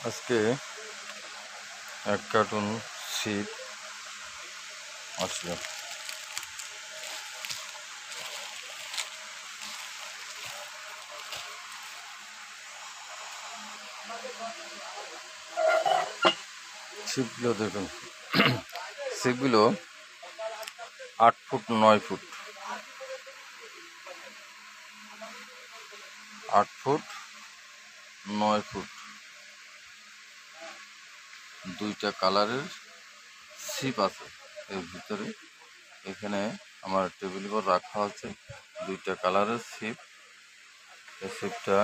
আজকে এক কার্টুন ছিপ আসলো। ছিপগুলো দেখুন, ছিপগুলো 8 ফুট 9 ফুট, 8 ফুট 9 ফুট, দুইটা কালারের ছিপ আছে এর ভিতরে। এখানে আমার টেবিল উপর রাখা আছে দুইটা কালারের ছিপ। এই ছিপটা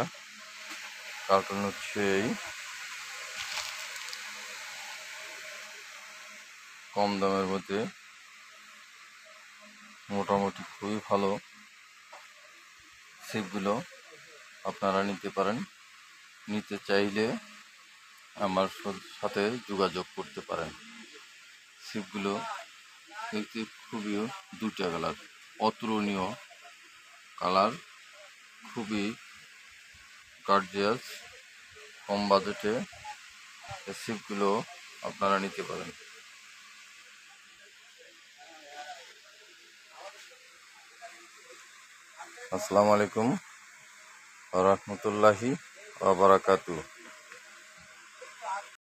কার্টুন হচ্ছে এই কম দামের মধ্যে, মোটামুটি খুবই ভালো ছিপগুলো। আপনারা নিতে পারেন, নিতে চাইলে আমার সাথে যোগাযোগ করতে পারেন। ছিপগুলো দেখতে খুবই দুইটা কালার, অতুলনীয় কালার, খুবই গর্জিয়াস। কম বাজেটে এই ছিপগুলো আপনারা নিতে পারেন। আসসালামু আলাইকুম ওয়া রাহমাতুল্লাহি ওয়া বারাকাতুহু।